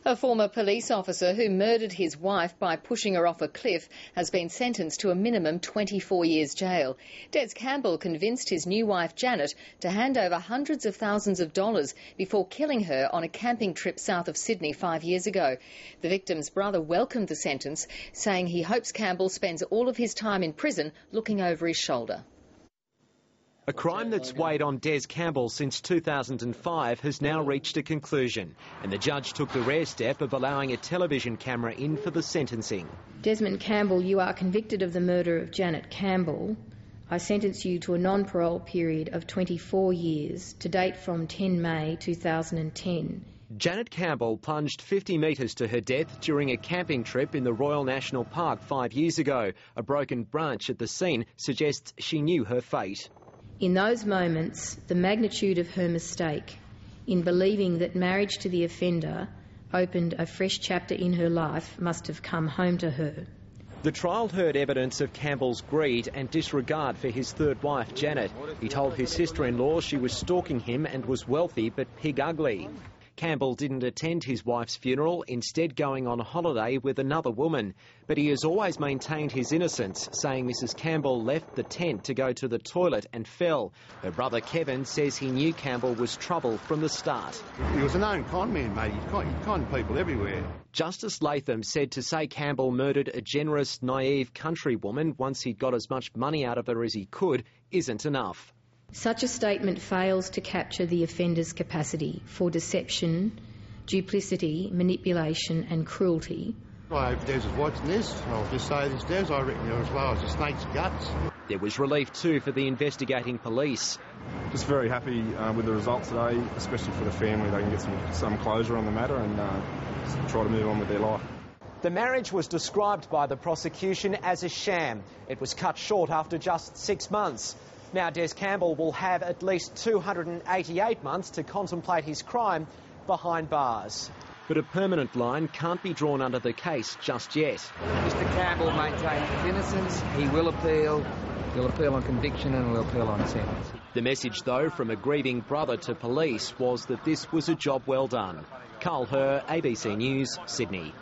A former police officer who murdered his wife by pushing her off a cliff has been sentenced to a minimum 24 years jail. Des Campbell convinced his new wife Janet to hand over hundreds of thousands of dollars before killing her on a camping trip south of Sydney 5 years ago. The victim's brother welcomed the sentence, saying he hopes Campbell spends all of his time in prison looking over his shoulder. A crime that's weighed on Des Campbell since 2005 has now reached a conclusion, and the judge took the rare step of allowing a television camera in for the sentencing. Desmond Campbell, you are convicted of the murder of Janet Campbell. I sentence you to a non-parole period of 24 years, to date from 10 May 2010. Janet Campbell plunged 50 metres to her death during a camping trip in the Royal National Park 5 years ago. A broken branch at the scene suggests she knew her fate. In those moments, the magnitude of her mistake in believing that marriage to the offender opened a fresh chapter in her life must have come home to her. The trial heard evidence of Campbell's greed and disregard for his third wife, Janet. He told his sister-in-law she was stalking him and was wealthy but pig ugly. Campbell didn't attend his wife's funeral, instead going on holiday with another woman. But he has always maintained his innocence, saying Mrs Campbell left the tent to go to the toilet and fell. Her brother Kevin says he knew Campbell was trouble from the start. He was a known con man, mate. He conned people everywhere. Justice Latham said to say Campbell murdered a generous, naive countrywoman once he'd got as much money out of her as he could isn't enough. Such a statement fails to capture the offender's capacity for deception, duplicity, manipulation and cruelty. I hope Des is watching this. I'll just say this, Des, I reckon you're as low as a snake's guts. There was relief too for the investigating police. Just very happy with the result today, especially for the family. They can get some closure on the matter and try to move on with their life. The marriage was described by the prosecution as a sham. It was cut short after just 6 months. Now Des Campbell will have at least 288 months to contemplate his crime behind bars. But a permanent line can't be drawn under the case just yet. Mr Campbell maintains his innocence. He will appeal. He'll appeal on conviction and will appeal on sentence. The message, though, from a grieving brother to police was that this was a job well done. Carl Herr, ABC News, Sydney.